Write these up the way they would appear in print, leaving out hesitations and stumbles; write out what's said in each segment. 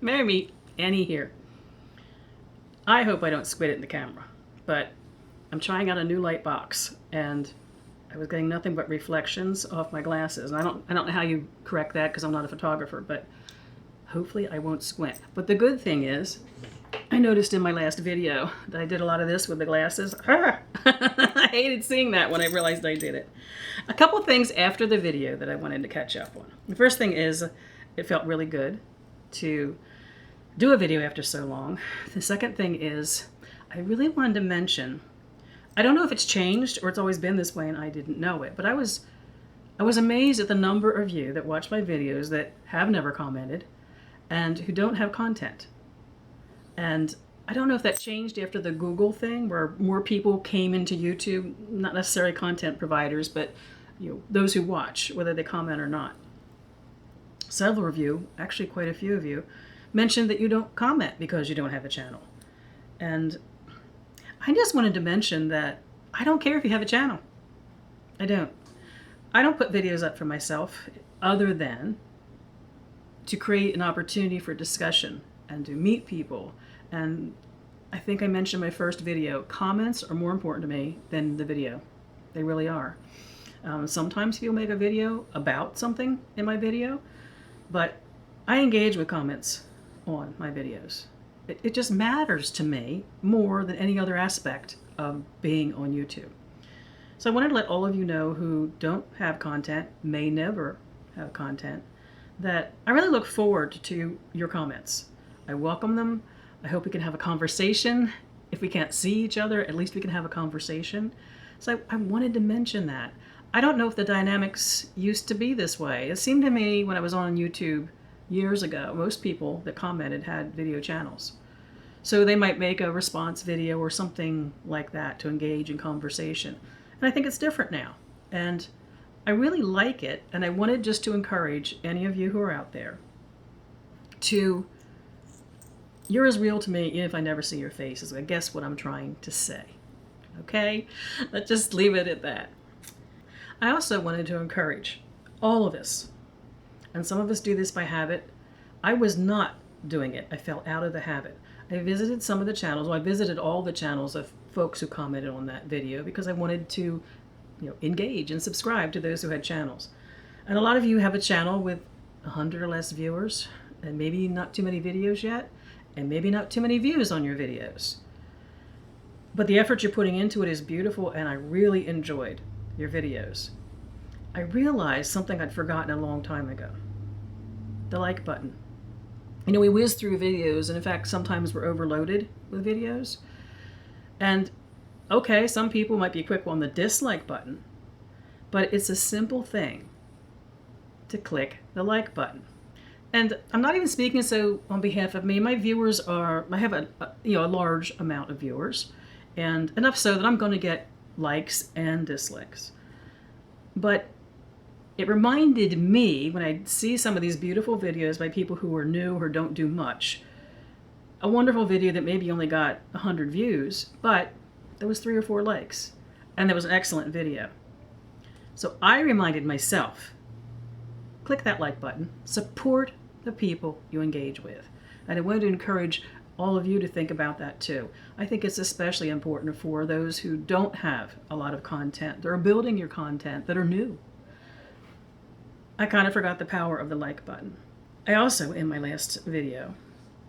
Marry me, Annie here. I hope I don't squid it in the camera, but I'm trying out a new light box, and I was getting nothing but reflections off my glasses. And I don't know how you correct that because I'm not a photographer, but hopefully I won't squint. But the good thing is, I noticed in my last video that I did a lot of this with the glasses. I hated seeing that when I realized I did it. A couple things after the video that I wanted to catch up on. The first thing is, it felt really good to do a video after so long. The second thing is, I really wanted to mention, I don't know if it's changed or it's always been this way and I didn't know it, but I was amazed at the number of you that watch my videos that have never commented and who don't have content. And I don't know if that changed after the Google thing where more people came into YouTube, not necessarily content providers, but those who watch, whether they comment or not. Several of you, actually quite a few of you, mentioned that you don't comment because you don't have a channel. And I just wanted to mention that I don't care if you have a channel. I don't. I don't put videos up for myself other than to create an opportunity for discussion and to meet people. And I think I mentioned in my first video, comments are more important to me than the video. They really are. Sometimes people make a video about something in my video, but I engage with comments on my videos. It just matters to me more than any other aspect of being on YouTube. So I wanted to let all of you know who don't have content, may never have content, that I really look forward to your comments. I welcome them. I hope we can have a conversation. If we can't see each other, at least we can have a conversation. So I wanted to mention that. I don't know if the dynamics used to be this way. It seemed to me when I was on YouTube years ago, most people that commented had video channels. So they might make a response video or something like that to engage in conversation. And I think it's different now. And I really like it. And I wanted just to encourage any of you who are out there to, you're as real to me even if I never see your face, is I guess what I'm trying to say. Okay? Let's just leave it at that. I also wanted to encourage all of us, and some of us do this by habit. I was not doing it. I fell out of the habit. I visited some of the channels. Well, I visited all the channels of folks who commented on that video because I wanted to engage and subscribe to those who had channels. And a lot of you have a channel with 100 or less viewers, and maybe not too many videos yet, and maybe not too many views on your videos. But the effort you're putting into it is beautiful, and I really enjoyed your videos. I realized something I'd forgotten a long time ago. The like button. We whiz through videos, and in fact, sometimes we're overloaded with videos. And okay, some people might be quick on the dislike button, but it's a simple thing to click the like button. And I'm not even speaking so on behalf of me. My viewers are, I have a large amount of viewers, and enough so that I'm going to get likes and dislikes. But it reminded me when I see some of these beautiful videos by people who are new or don't do much, a wonderful video that maybe only got 100 views, but there was 3 or 4 likes, and there was an excellent video. So I reminded myself, click that like button, support the people you engage with. And I wanted to encourage all of you to think about that too. I think it's especially important for those who don't have a lot of content, that are building your content, that are new. I kind of forgot the power of the like button. I also, in my last video,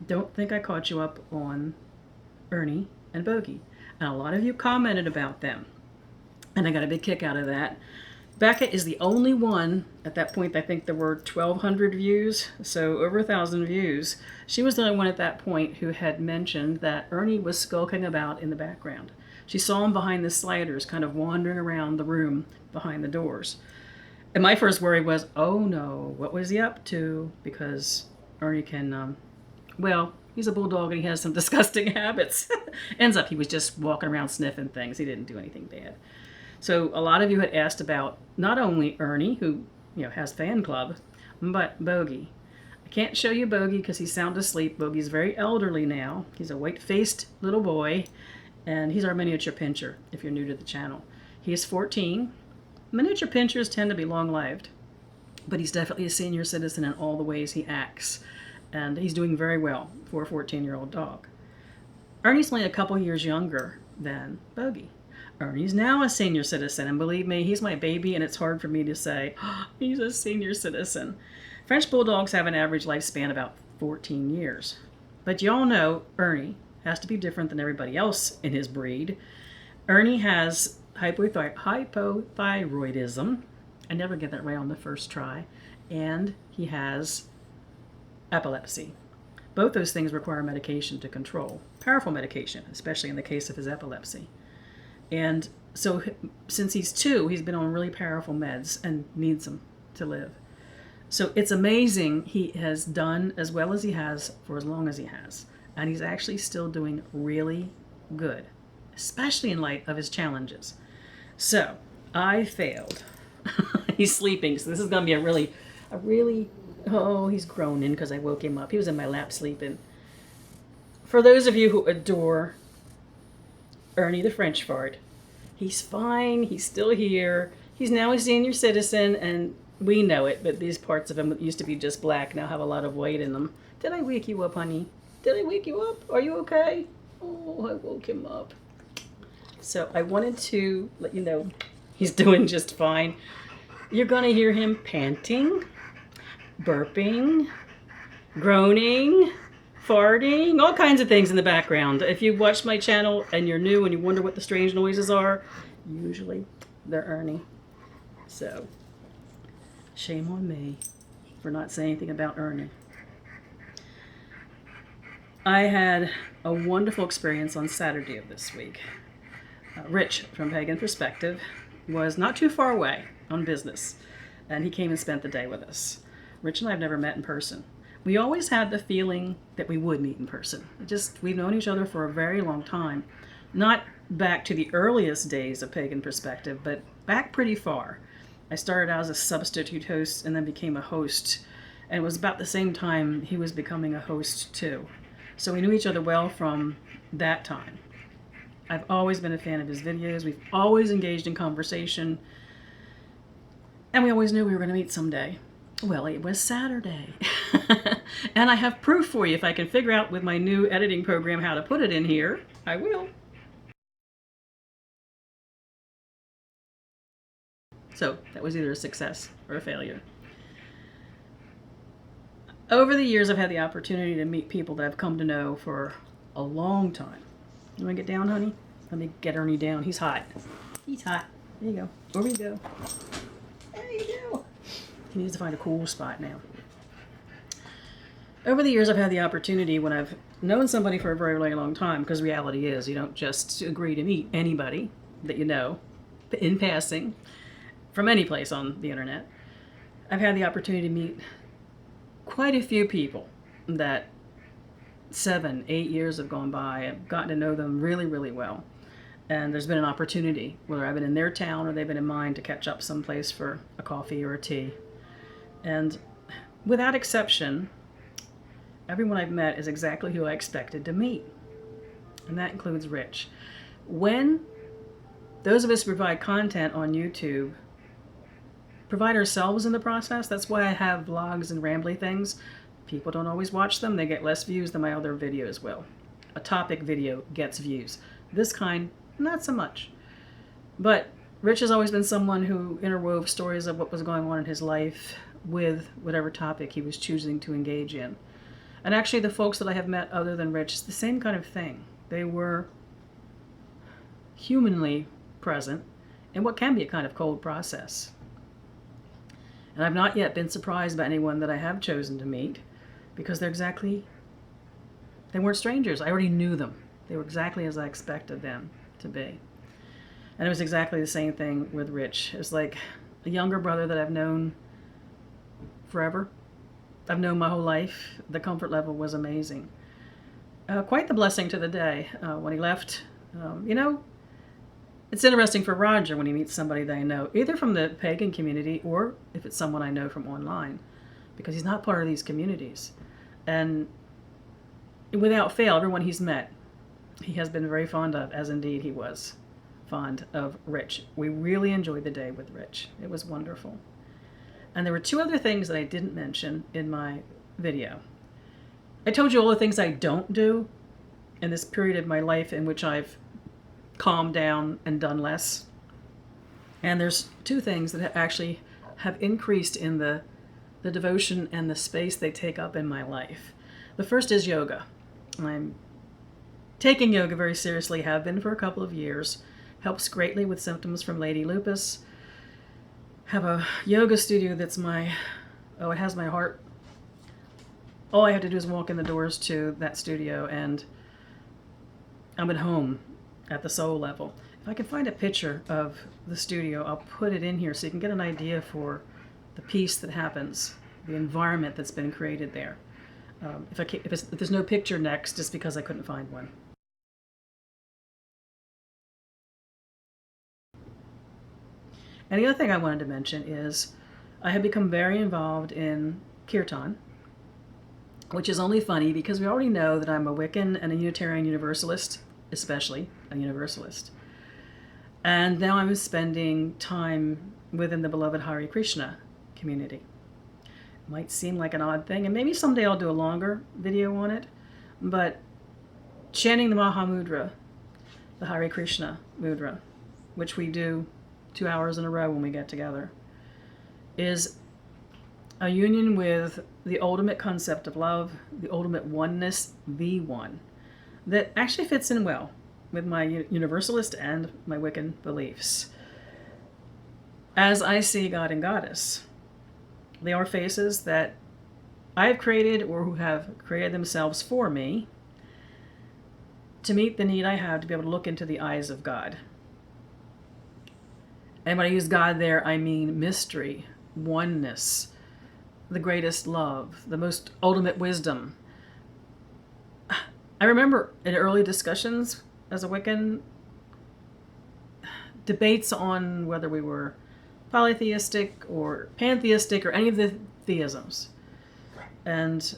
don't think I caught you up on Ernie and Bogie. And a lot of you commented about them. And I got a big kick out of that. Becca is the only one, at that point I think there were 1,200 views, so over 1,000 views. She was the only one at that point who had mentioned that Ernie was skulking about in the background. She saw him behind the sliders, kind of wandering around the room behind the doors. And my first worry was, oh no, what was he up to? Because Ernie can, he's a bulldog and he has some disgusting habits. Ends up he was just walking around sniffing things. He didn't do anything bad. So a lot of you had asked about not only Ernie, who has fan club, but Bogie. I can't show you Bogie because he's sound asleep. Bogie's very elderly now. He's a white-faced little boy, and he's our miniature pincher, if you're new to the channel. He is 14. Miniature pinchers tend to be long-lived, but he's definitely a senior citizen in all the ways he acts. and he's doing very well for a 14-year-old dog. Ernie's only a couple years younger than Bogie. Ernie's now a senior citizen, and believe me, he's my baby, and it's hard for me to say, oh, he's a senior citizen. French Bulldogs have an average lifespan about 14 years. But y'all know Ernie has to be different than everybody else in his breed. Ernie has hypothyroidism. I never get that right on the first try. And he has epilepsy. Both those things require medication to control. Powerful medication, especially in the case of his epilepsy. And so since he's 2, he's been on really powerful meds and needs them to live. So it's amazing he has done as well as he has for as long as he has. And he's actually still doing really good, especially in light of his challenges. So I failed. He's sleeping, so this is going to be a really, oh, he's groaning because I woke him up. He was in my lap sleeping. For those of you who adore Ernie the French fart, he's fine. He's still here. He's now a senior citizen, and we know it, but these parts of him that used to be just black now have a lot of white in them. Did I wake you up, honey? Did I wake you up? Are you okay? Oh, I woke him up. So I wanted to let you know he's doing just fine. You're going to hear him panting, burping, groaning, farting, all kinds of things in the background. If you watch my channel and you're new and you wonder what the strange noises are, usually they're Ernie. So, shame on me for not saying anything about Ernie. I had a wonderful experience on Saturday of this week. Rich from Pagan Perspective was not too far away on business, and he came and spent the day with us. Rich and I have never met in person. We always had the feeling that we would meet in person. We've known each other for a very long time. Not back to the earliest days of Pagan Perspective, but back pretty far. I started out as a substitute host and then became a host. And it was about the same time he was becoming a host too. So we knew each other well from that time. I've always been a fan of his videos. We've always engaged in conversation. And we always knew we were going to meet someday. Well, it was Saturday. And I have proof for you. If I can figure out with my new editing program how to put it in here, I will. So that was either a success or a failure. Over the years, I've had the opportunity to meet people that I've come to know for a long time. You want to get down, honey? Let me get Ernie down. He's hot. He's hot. There you go. Over you go. There you go. He needs to find a cool spot now. Over the years, I've had the opportunity when I've known somebody for a very, very long time, because reality is you don't just agree to meet anybody that you know in passing from any place on the internet. I've had the opportunity to meet quite a few people that 7, 8 years have gone by. I've gotten to know them really, really well. And there's been an opportunity, whether I've been in their town or they've been in mine, to catch up someplace for a coffee or a tea. And without exception, everyone I've met is exactly who I expected to meet. And that includes Rich. When those of us who provide content on YouTube provide ourselves in the process, that's why I have vlogs and rambly things. People don't always watch them. They get less views than my other videos will. A topic video gets views. This kind, not so much. But Rich has always been someone who interwove stories of what was going on in his life with whatever topic he was choosing to engage in. And actually the folks that I have met other than Rich, it's the same kind of thing. They were humanly present in what can be a kind of cold process. And I've not yet been surprised by anyone that I have chosen to meet, because they weren't strangers. I already knew them. They were exactly as I expected them to be. And it was exactly the same thing with Rich. It was like a younger brother that I've known forever. I've known my whole life. The comfort level was amazing. Quite the blessing to the day when he left. It's interesting for Roger when he meets somebody that I know, either from the pagan community or if it's someone I know from online, because he's not part of these communities. And without fail, everyone he's met, he has been very fond of, as indeed he was fond of Rich. We really enjoyed the day with Rich. It was wonderful. And there were 2 other things that I didn't mention in my video. I told you all the things I don't do in this period of my life in which I've calmed down and done less. And there's two things that actually have increased in the devotion and the space they take up in my life. The first is yoga. I'm taking yoga very seriously, have been for a couple of years. Helps greatly with symptoms from lady lupus. Have a yoga studio that's it has my heart. All I have to do is walk in the doors to that studio and I'm at home at the soul level. If I can find a picture of the studio, I'll put it in here so you can get an idea for the peace that happens, the environment that's been created there. If there's no picture next, it's because I couldn't find one. And the other thing I wanted to mention is I have become very involved in kirtan, which is only funny because we already know that I'm a Wiccan and a Unitarian Universalist, especially a Universalist. And now I'm spending time within the beloved Hare Krishna community. It might seem like an odd thing, and maybe someday I'll do a longer video on it, but chanting the Maha Mudra, the Hare Krishna Mudra, which we do 2 hours in a row when we get together, is a union with the ultimate concept of love, the ultimate oneness, the one, that actually fits in well with my Universalist and my Wiccan beliefs. As I see God and Goddess, they are faces that I have created or who have created themselves for me to meet the need I have to be able to look into the eyes of God. And when I use God there, I mean mystery, oneness, the greatest love, the most ultimate wisdom. I remember in early discussions as a Wiccan, debates on whether we were polytheistic or pantheistic or any of the theisms. And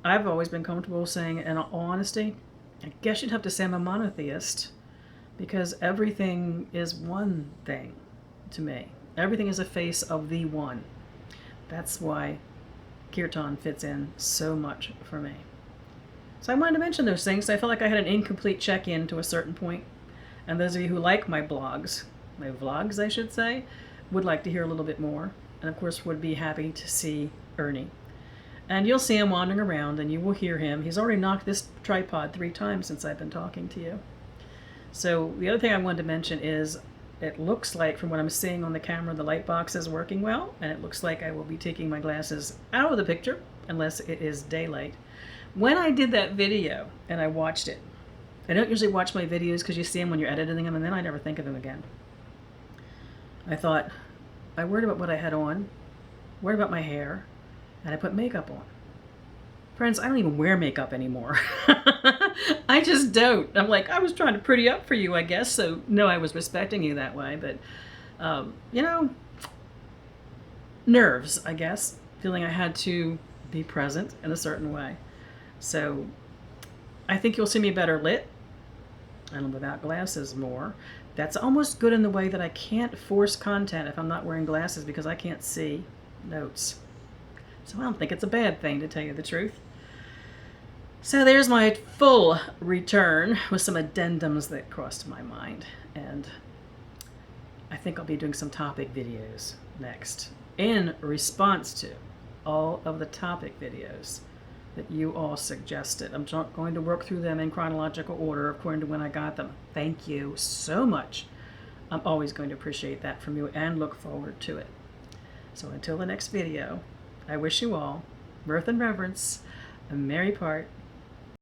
I've always been comfortable saying, in all honesty, I guess you'd have to say I'm a monotheist, because everything is one thing to me. Everything is a face of the one. That's why kirtan fits in so much for me. So I wanted to mention those things. I felt like I had an incomplete check-in to a certain point. And those of you who like my blogs, my vlogs I should say, would like to hear a little bit more. And of course would be happy to see Ernie. And you'll see him wandering around and you will hear him. He's already knocked this tripod 3 times since I've been talking to you. So the other thing I wanted to mention is it looks like, from what I'm seeing on the camera, the light box is working well, and it looks like I will be taking my glasses out of the picture unless it is daylight. When I did that video and I watched it, I don't usually watch my videos because you see them when you're editing them and then I never think of them again. I thought, I worried about what I had on, worried about my hair, and I put makeup on. Friends, I don't even wear makeup anymore. I just don't. I'm like, I was trying to pretty up for you, I guess, so no, I was respecting you that way, but, you know, nerves, I guess, feeling I had to be present in a certain way. So I think you'll see me better lit and without glasses more. That's almost good in the way that I can't force content if I'm not wearing glasses because I can't see notes. So I don't think it's a bad thing, to tell you the truth. So there's my full return with some addendums that crossed my mind. And I think I'll be doing some topic videos next in response to all of the topic videos that you all suggested. I'm not going to work through them in chronological order according to when I got them. Thank you so much. I'm always going to appreciate that from you and look forward to it. So until the next video, I wish you all mirth and reverence, a merry part,